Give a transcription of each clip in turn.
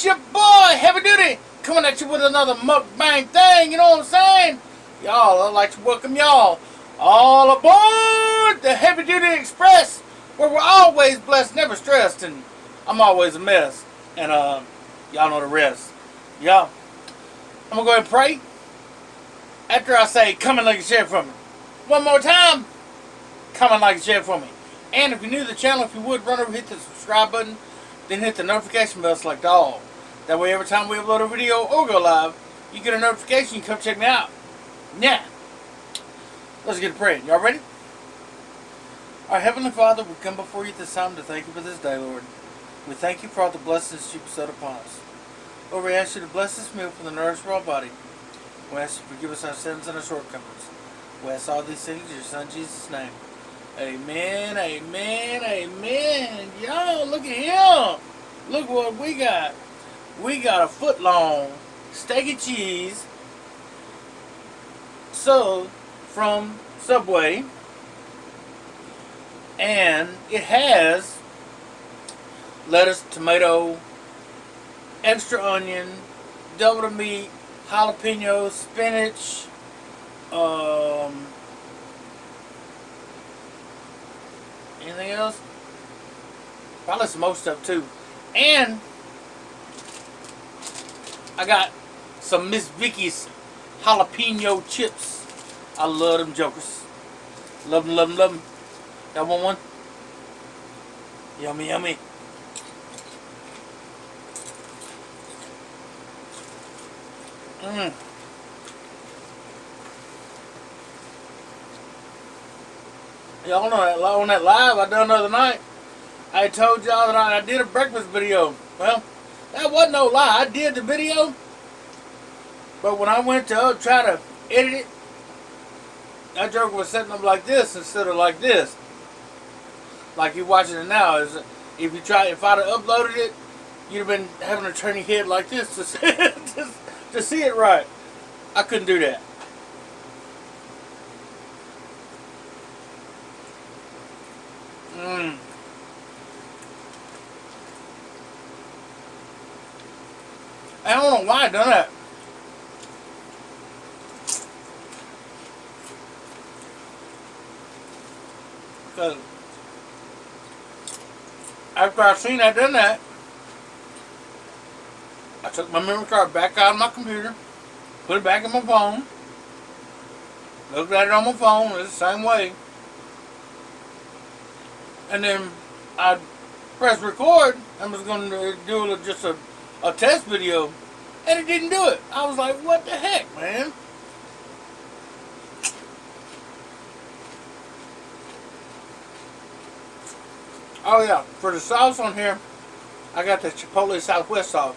It's your boy, Heavy Duty, coming at you with another mukbang thing, you know what I'm saying? Y'all, I'd like to welcome y'all all aboard the Heavy Duty Express, where we're always blessed, never stressed, and I'm always a mess. And y'all know the rest. Y'all, I'm going to go ahead and pray after I say, come and like and share for me. One more time, come and like and share for me. And if you're new to the channel, if you would, run over, hit the subscribe button, then hit the notification bell, select all. That way every time we upload a video or go live, you get a notification, you come check me out. Now, let's get to praying. Y'all ready? Our Heavenly Father, we come before you this time to thank you for this day, Lord. We thank you for all the blessings you bestowed upon us. Lord, we ask you to bless this meal for the nourishment of our body. We ask you to forgive us our sins and our shortcomings. We ask all these things in your Son Jesus' name. Amen, amen, amen. Y'all, look at him. Look what we got. We got a foot-long steak and cheese sold from Subway. And it has lettuce, tomato, extra onion, double the meat, jalapeno, spinach, anything else? Probably some more stuff too. And I got some Miss Vicky's jalapeno chips. I love them jokers. Love them, love them, love them. Y'all want one? Yummy, yummy. Y'all know that on that live I done the other night, I told y'all that I did a breakfast video. Well, that wasn't no lie. I did the video, but when I went to try to edit it, that joke was setting up like this instead of like this. Like you're watching it now. If I'd have uploaded it, you'd have been having to turn your head like this to see it, to see it right. I couldn't do that. I don't know why I done that. Because after I seen I done that, I took my memory card back out of my computer, put it back in my phone, looked at it on my phone, it's the same way. And then I pressed record and was going to do just a test video, and it didn't do it. I was like, what the heck, man? Oh yeah, for the sauce on here, I got the Chipotle Southwest sauce.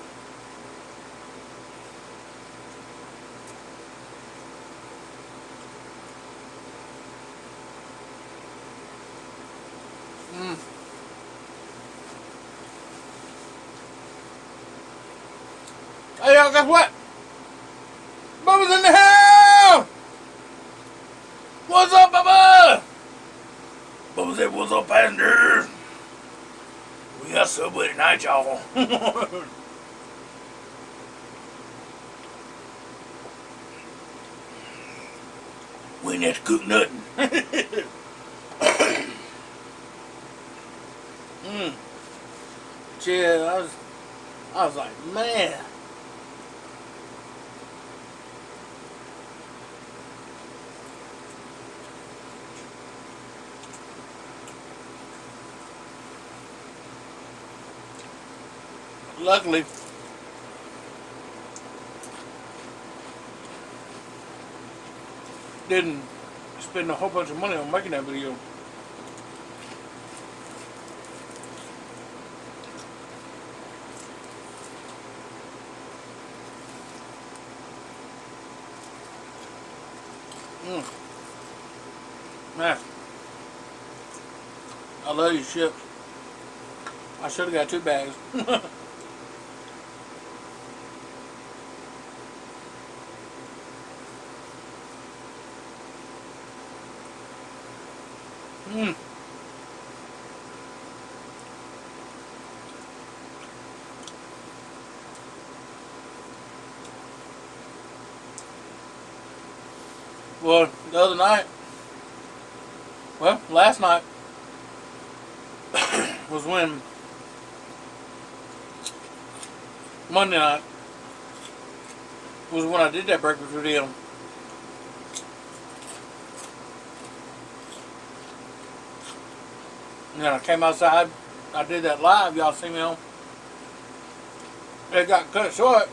Hey y'all, guess what? Bubba's in the house! What's up, Bubba? Bubba said, what's up, passengers? We got Subway tonight, y'all. We ain't have to cook nothing. Yeah, I was like, man. Luckily, didn't spend a whole bunch of money on making that video. Man, I love these chips. I should have got 2 bags. Well, the other night, well, last night was when Monday night was when I did that breakfast with him. And then I came outside. I did that live. Y'all see me on. It got cut short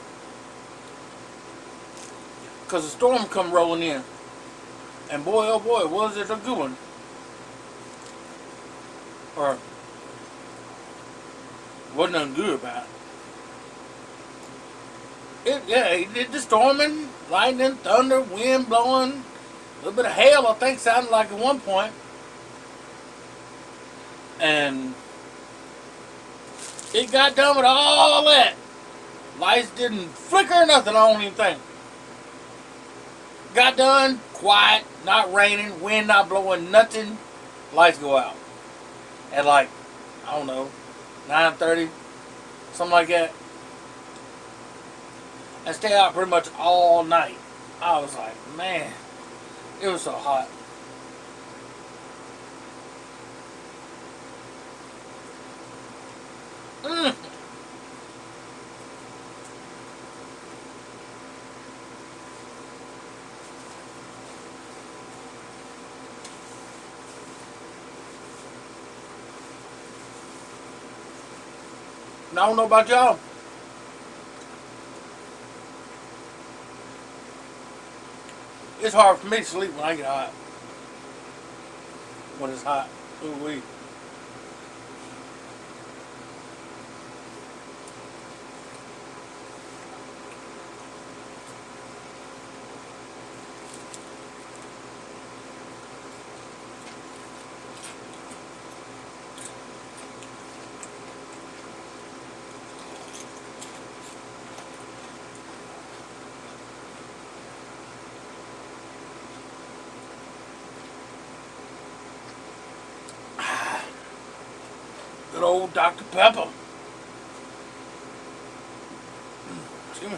because the storm come rolling in. And boy, oh boy, was it a good one. Or wasn't nothing good about it. Yeah, it did the storming, lightning, thunder, wind blowing, a little bit of hail, I think sounded like at one point. And it got done with all that. Lights didn't flicker or nothing, I don't even think. Got done, quiet, not raining, wind not blowing, nothing. Lights go out. At like, I don't know, 9:30, something like that. And stay out pretty much all night. I was like, man, it was so hot. I don't know about y'all. It's hard for me to sleep when I get hot. When it's hot. Ooh wee. Good old Dr. Pepper. Excuse me.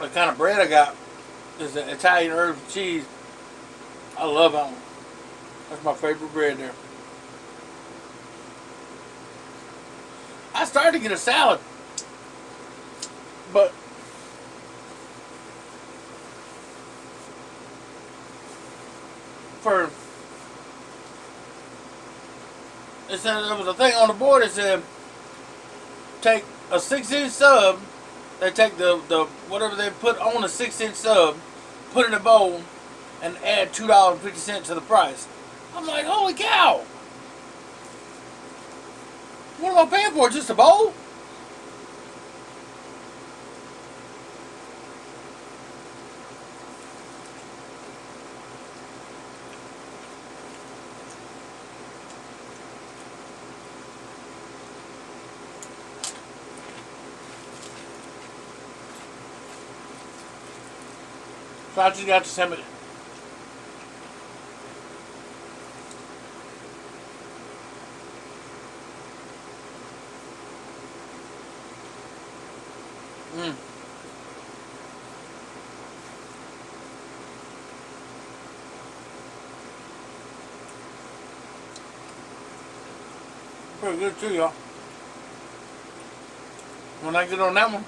The kind of bread I got is the Italian herb cheese. I love that one. That's my favorite bread there. I started to get a salad, but it said there was a thing on the board that said take a 6-inch sub. They take the whatever they put on a 6-inch sub, put it in a bowl, and add $2.50 to the price. I'm like, holy cow! What am I paying for? Just a bowl? So I just got to send it. Pretty good too, y'all. When I get on that one,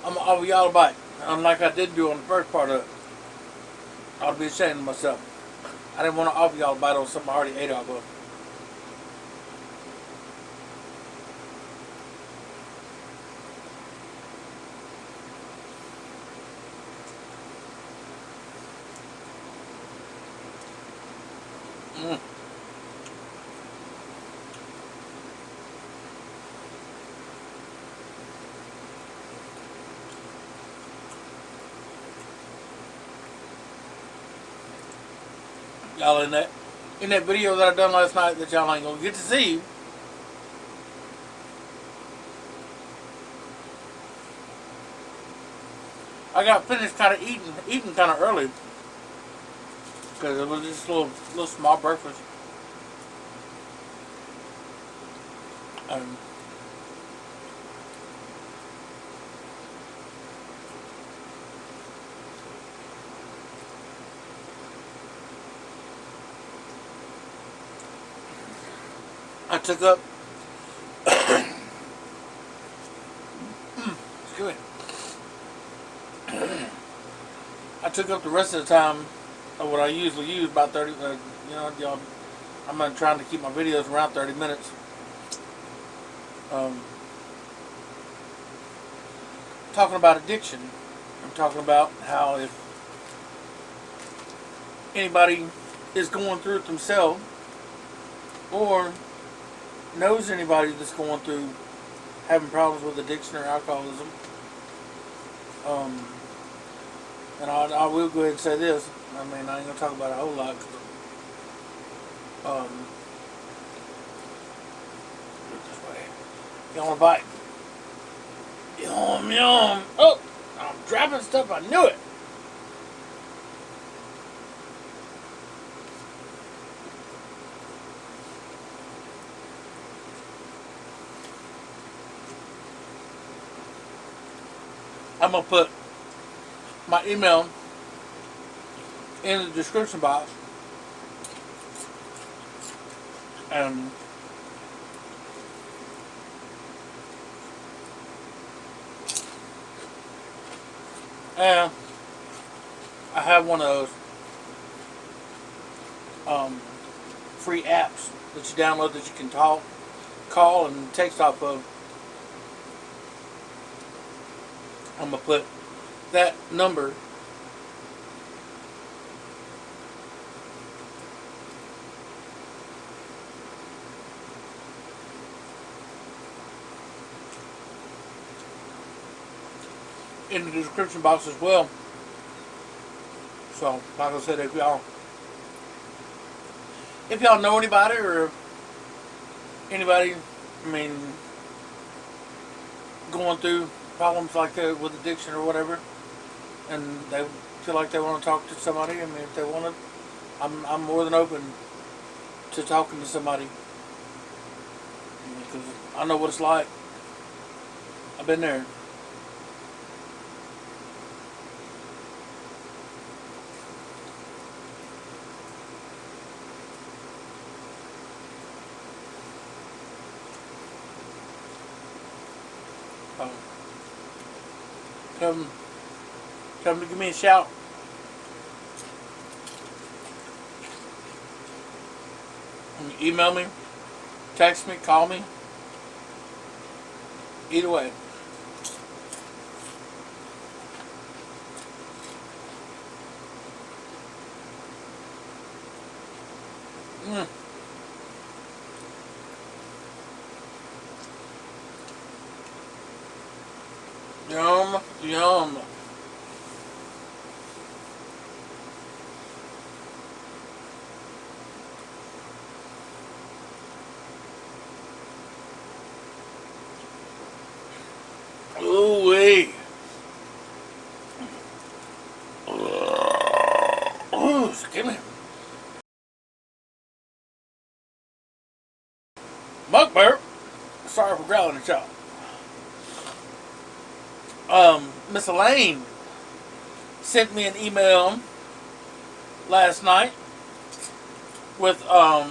I'm gonna offer y'all a bite. Unlike I did do on the first part of it. I'll be ashamed of myself. I didn't want to offer y'all a bite on something I already ate off of. Y'all in that video that I done last night that y'all ain't gonna get to see. I got finished kind of eating kind of early because it was just a little small breakfast. I took up excuse me. I took up the rest of the time of what I usually use, about 30. Y'all, I'm trying to keep my videos around 30 minutes. Talking about addiction. I'm talking about how if anybody is going through it themselves, or knows anybody that's going through having problems with addiction or alcoholism, and I will go ahead and say this. I mean, I ain't gonna talk about it a whole lot. This way. You want a bite? Yum yum. Oh, I'm dropping stuff. I knew it. I'm gonna put my email in the description box, and I have one of those free apps that you download that you can call and text off of. I'm gonna put that number in the description box as well. So, like I said, if y'all know anybody, or anybody, I mean, going through problems like that with addiction or whatever, and they feel like they want to talk to somebody, I mean, if they want to, I'm more than open to talking to somebody, because I know what it's like. I've been there. Tell them to give me a shout. Email me, text me, call me. Either way. Yum, yum. Ooh-wee. Ooh, excuse me. Mukbang. Sorry for growling at y'all. Miss Elaine sent me an email last night with a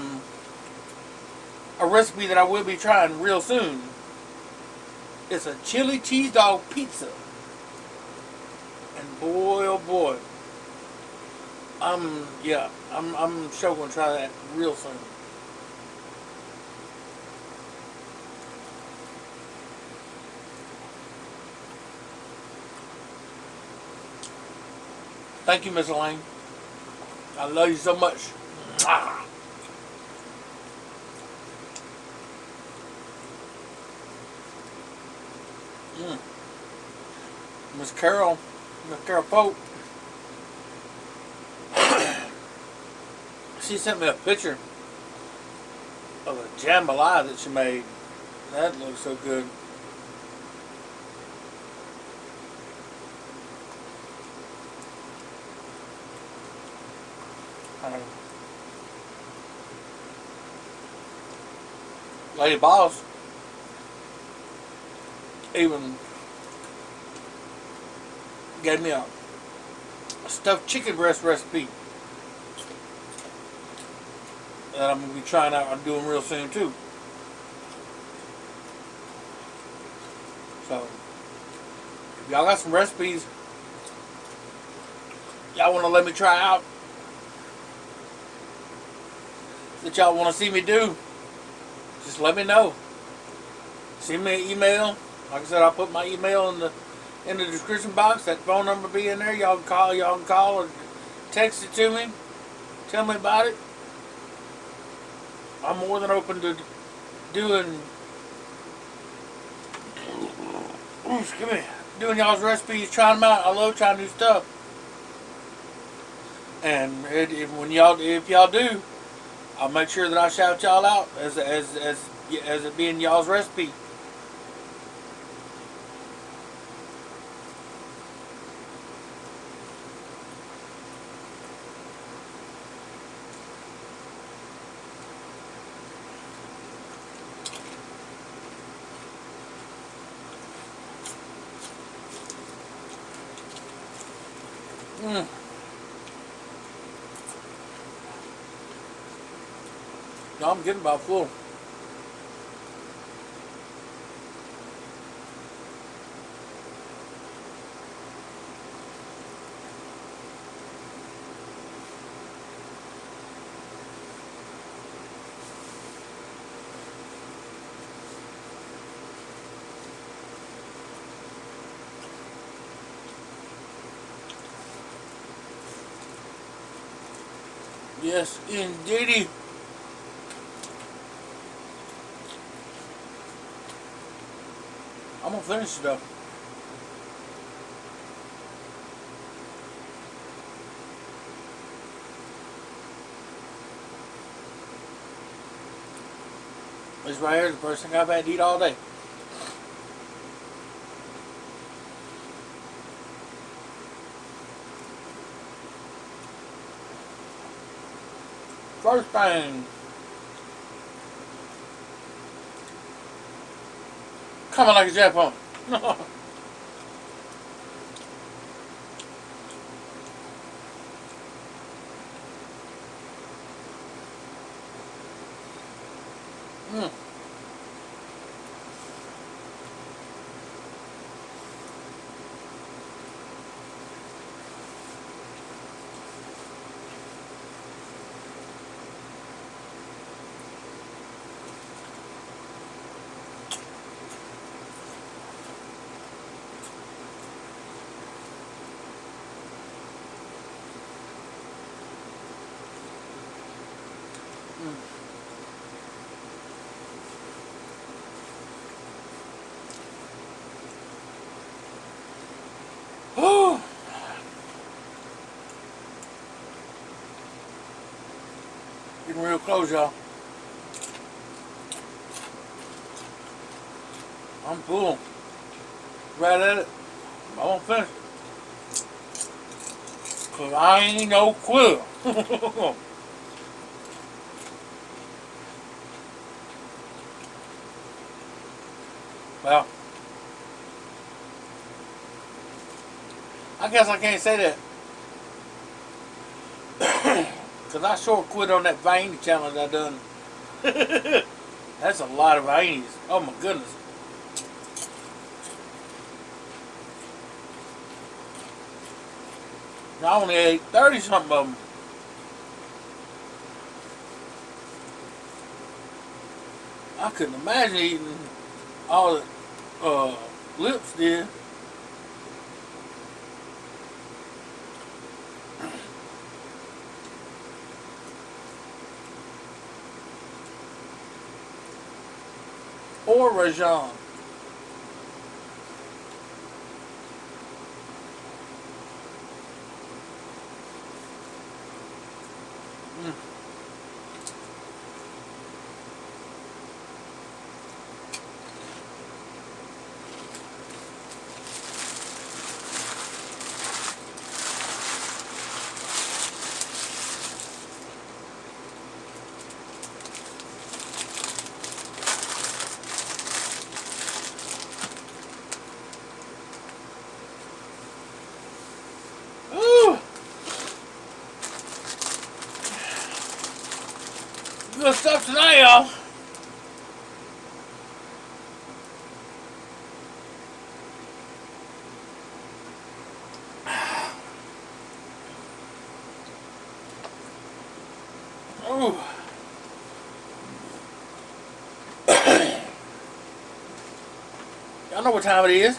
recipe that I will be trying real soon. It's a chili cheese dog pizza, and boy oh boy, I'm sure gonna try that real soon. Thank you, Miss Elaine. I love you so much. Miss Carol Pope, she sent me a picture of a jambalaya that she made. That looks so good. Lady Boss even gave me a stuffed chicken breast recipe that I'm going to be trying out and doing real soon too. So, if y'all got some recipes y'all want to let me try out, that y'all want to see me do, just let me know. Send me an email. Like I said, I'll put my email in the description box. That phone number be in there. Y'all can call or text it to me. Tell me about it. I'm more than open to doing doing y'all's recipes, trying them out. I love trying new stuff. And if y'all do, I'll make sure that I shout y'all out as it being y'all's recipe. No, I'm getting about full. Yes, indeedy. I'm gonna finish it up. This right here is the first thing I've had to eat all day. First thing. Coming like a Japan. Oh, getting real close, y'all. I'm full. Right at it. I won't finish it. Cause I ain't no quitter. Well, I guess I can't say that. Cause I sure quit on that veiny challenge I done. That's a lot of veinies. Oh my goodness. I only ate 30 something of them. I couldn't imagine eating all the lips did. Or Rajon. good stuff tonight, y'all. Ooh. Y'all know what time it is.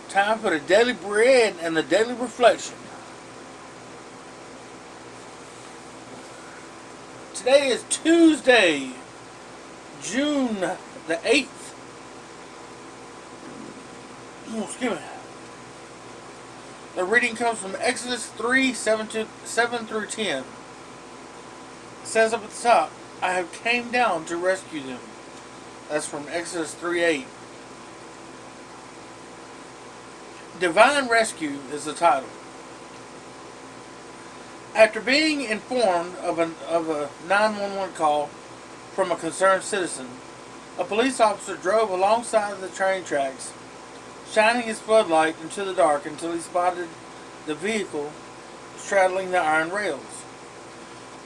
Time for the daily bread and the daily reflection. Today is Tuesday, June the 8th. Oh, excuse me. The reading comes from Exodus 3, 7 through 10. It says up at the top, I have came down to rescue them. That's from Exodus 3:8. Divine Rescue is the title. After being informed of a 911 call from a concerned citizen, a police officer drove alongside the train tracks, shining his floodlight into the dark until he spotted the vehicle straddling the iron rails.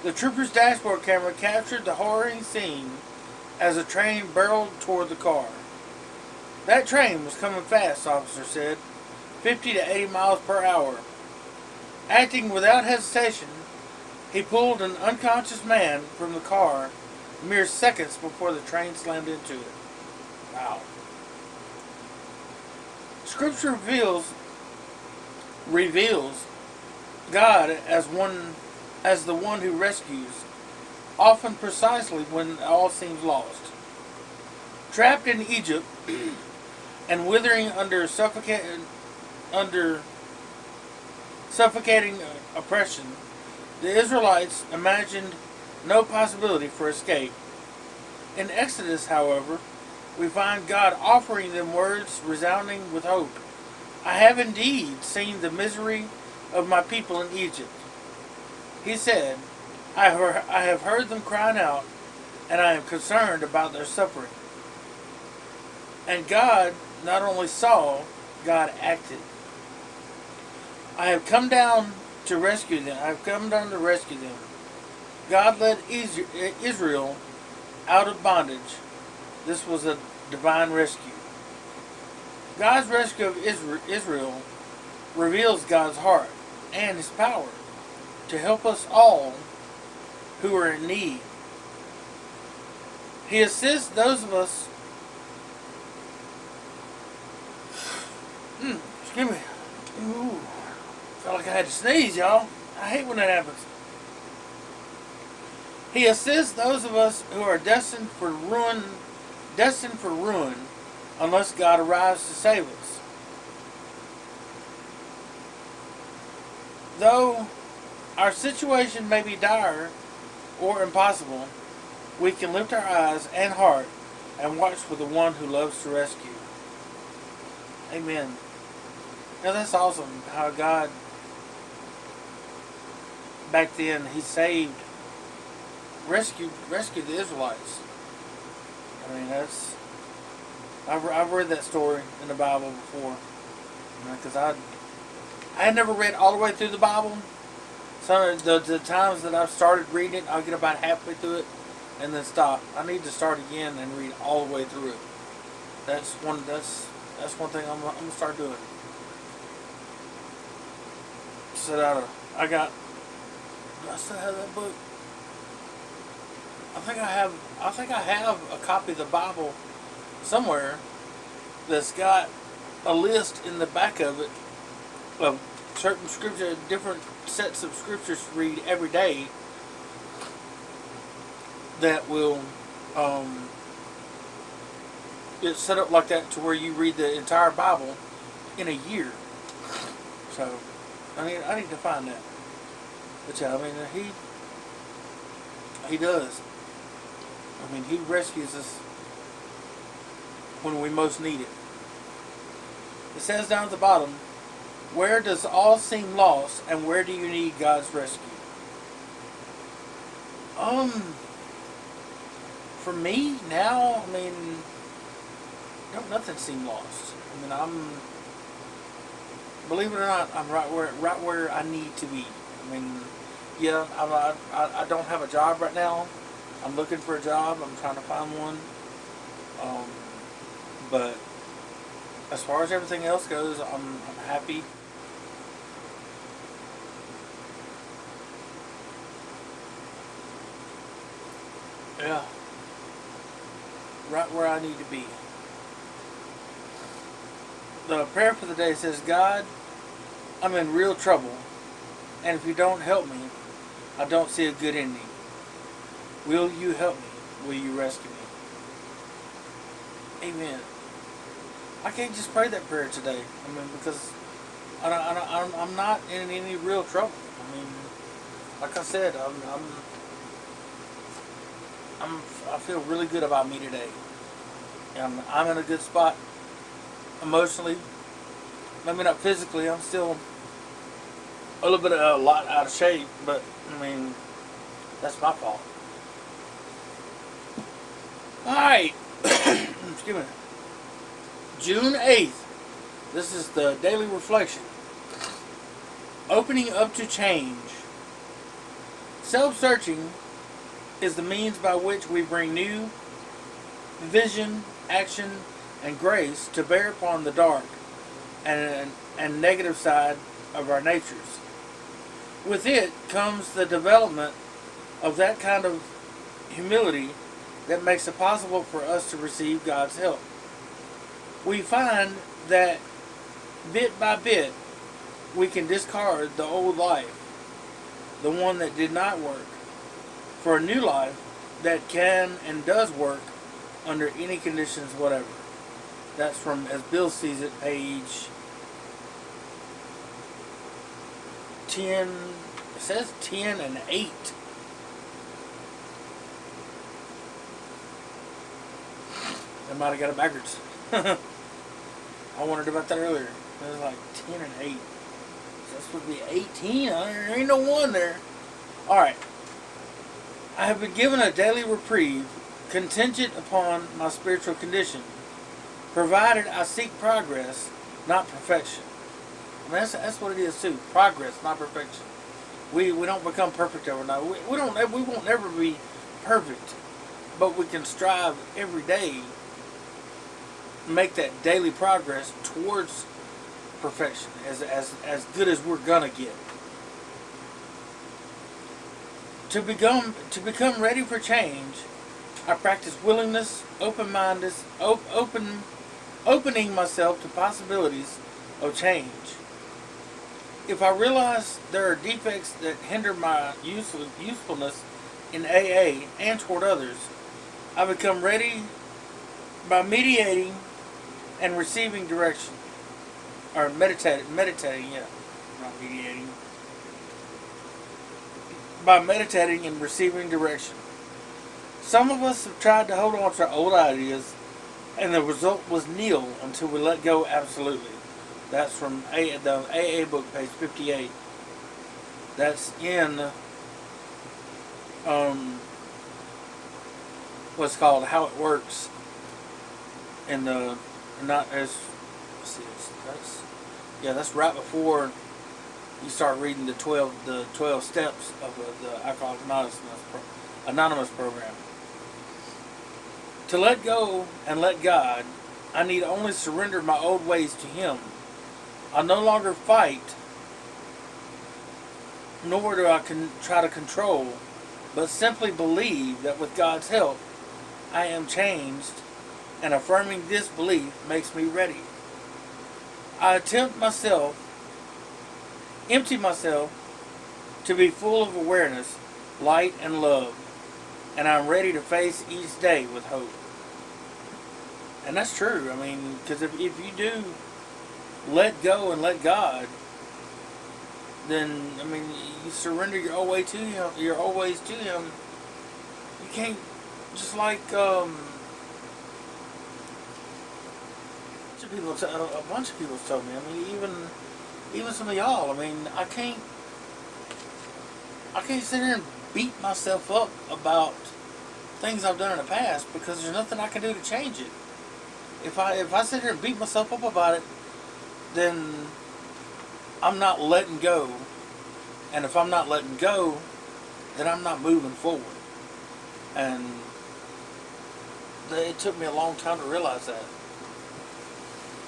The trooper's dashboard camera captured the horrid scene as the train barreled toward the car. That train was coming fast, the officer said, 50 to 80 miles per hour. Acting without hesitation, he pulled an unconscious man from the car mere seconds before the train slammed into it. Wow. Scripture reveals God as the one who rescues, often precisely when all seems lost. Trapped in Egypt and withering under suffocating oppression, the Israelites imagined no possibility for escape. In Exodus, however, we find God offering them words resounding with hope. I have indeed seen the misery of my people in Egypt. He said, I have heard them crying out, and I am concerned about their suffering. And God not only saw, God acted. I have come down to rescue them. I have come down to rescue them. God led Israel out of bondage. This was a divine rescue. God's rescue of Israel reveals God's heart and His power to help us all who are in need. He assists those of us. Excuse me. Ooh. Felt like I had to sneeze, y'all. I hate when that happens. He assists those of us who are destined for ruin, unless God arrives to save us. Though our situation may be dire or impossible, we can lift our eyes and heart and watch for the one who loves to rescue. Amen. Now that's awesome how God, back then, He rescued the Israelites. I mean, I've read that story in the Bible before, because I had never read all the way through the Bible. Some of the times that I've started reading it, I'll get about halfway through it and then stop. I need to start again and read all the way through it. That's one thing I'm gonna start doing. Do I still have that book? I think I have a copy of the Bible somewhere that's got a list in the back of it of certain scripture, different sets of scriptures to read every day that will it's set up like that to where you read the entire Bible in a year. So I need to find that. But yeah, I mean he does. I mean, He rescues us when we most need it. It says down at the bottom, where does all seem lost and where do you need God's rescue? For me now, I mean, nothing seems lost. I mean, believe it or not, I'm right where I need to be. I mean, yeah, I don't have a job right now, I'm looking for a job. I'm trying to find one. Um, but as far as everything else goes, I'm happy. Yeah, right where I need to be. The prayer for the day says, God, I'm in real trouble, and if you don't help me, I don't see a good ending. Will you help me? Will you rescue me? Amen. I can't just pray that prayer today. I mean, because I'm not in any real trouble. I mean, like I said, I feel really good about me today. I'm in a good spot emotionally. Maybe not physically. I'm still a lot out of shape, but I mean, that's my fault. All right. Excuse me. June 8th. This is the daily reflection. Opening up to change. Self-searching is the means by which we bring new vision, action, and grace to bear upon the dark and negative side of our natures. With it comes the development of that kind of humility that makes it possible for us to receive God's help. We find that bit by bit we can discard the old life, the one that did not work, for a new life that can and does work under any conditions whatever. That's from, as Bill sees it, page 10. It says 10 and 8. I might have got it backwards. I wondered about that earlier. It was like 10 and 8. So that's supposed to be 18. There ain't no 1 there. Alright. I have been given a daily reprieve contingent upon my spiritual condition, provided I seek progress, not perfection. I mean, that's what it is too. Progress, not perfection. We don't become perfect overnight. We won't ever be perfect, but we can strive every day to make that daily progress towards perfection, as good as we're gonna get. To become ready for change, I practice willingness, open-mindedness, opening myself to possibilities of change. If I realize there are defects that hinder my usefulness in AA and toward others, I become ready by meditating and receiving direction. Or meditating, yeah, not mediating. By meditating and receiving direction. Some of us have tried to hold on to our old ideas, and the result was nil until we let go absolutely. That's from the AA book, page 58. That's in what's called How It Works. In the not as let's see, that's right before you start reading the 12 steps of the Alcoholics Anonymous program. To let go and let God, I need only surrender my old ways to Him. I no longer fight, nor do I try to control, but simply believe that with God's help, I am changed, and affirming this belief makes me ready. I empty myself to be full of awareness, light, and love, and I'm ready to face each day with hope. And that's true. I mean, because if you do let go and let God, then I mean, you surrender your old way to Him, your old ways to Him. You can't just like a bunch of people told me. I mean, even some of y'all. I mean, I can't sit here and beat myself up about things I've done in the past because there's nothing I can do to change it. If I sit here and beat myself up about it, then I'm not letting go. And if I'm not letting go, then I'm not moving forward. And it took me a long time to realize that.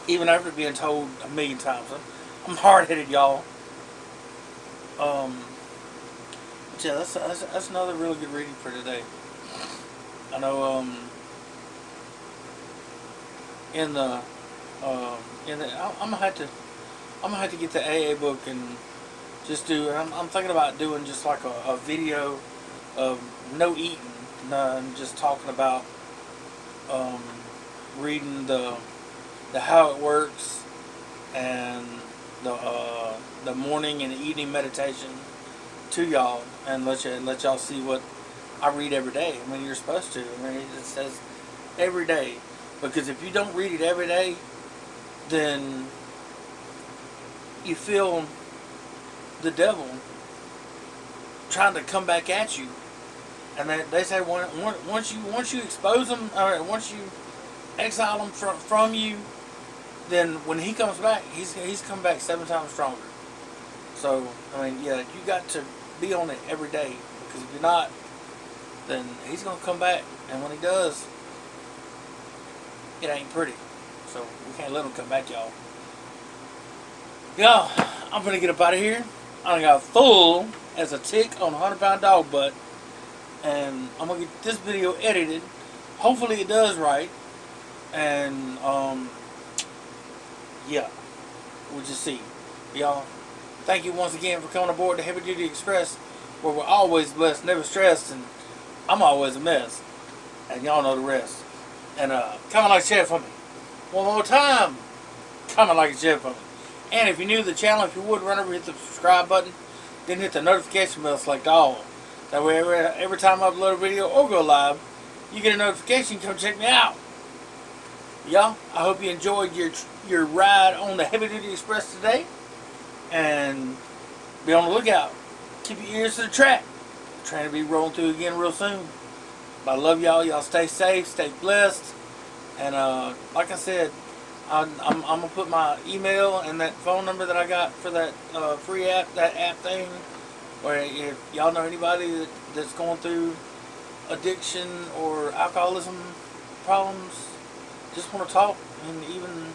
Even after being told a million times. I'm hard-headed, y'all. But yeah, that's another really good reading for today. I know I'm gonna have to get the AA book and just do. I'm thinking about doing just like a video of no eating, and just talking about reading the how it works and the morning and evening meditation to y'all, and let y'all see what I read every day. I mean, you're supposed to. I mean, it says every day, because if you don't read it every day, then you feel the devil trying to come back at you. And they say once you expose them, or once you exile them from you, then when he comes back, he's come back 7 times stronger. So I mean, yeah, you got to be on it every day, because if you're not, then he's gonna come back, and when he does, it ain't pretty. So we can't let him come back, y'all. Y'all, I'm gonna get up out of here. I done got full as a tick on a 100-pound dog butt, and I'm gonna get this video edited. Hopefully it does right, and yeah, we'll just see. Y'all, thank you once again for coming aboard the Heavy Duty Express, where we're always blessed, never stressed, and I'm always a mess, and y'all know the rest. And comment, like, share for me. One more time, comment, like, share for me. And if you're new to the channel, if you would, run over, hit the subscribe button, then hit the notification bell, select all. That way, every time I upload a video or go live, you get a notification. Come check me out. Y'all, I hope you enjoyed your ride on the Heavy Duty Express today, and be on the lookout. Keep your ears to the track. Trying to be rolling through again real soon. But I love y'all. Y'all stay safe, stay blessed, and like I said, I'm gonna put my email and that phone number that I got for that free app, that app thing, where if y'all know anybody that's going through addiction or alcoholism problems, just want to talk, and even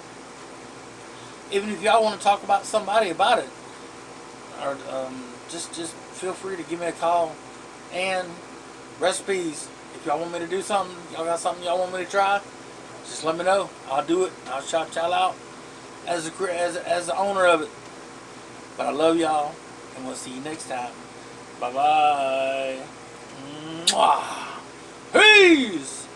if y'all want to talk about somebody about it, or just feel free to give me a call. And recipes, if y'all want me to do something, y'all got something y'all want me to try, just let me know. I'll do it. I'll shout y'all out as the owner of it. But I love y'all, and we'll see you next time. Bye bye. Mwah. Peace.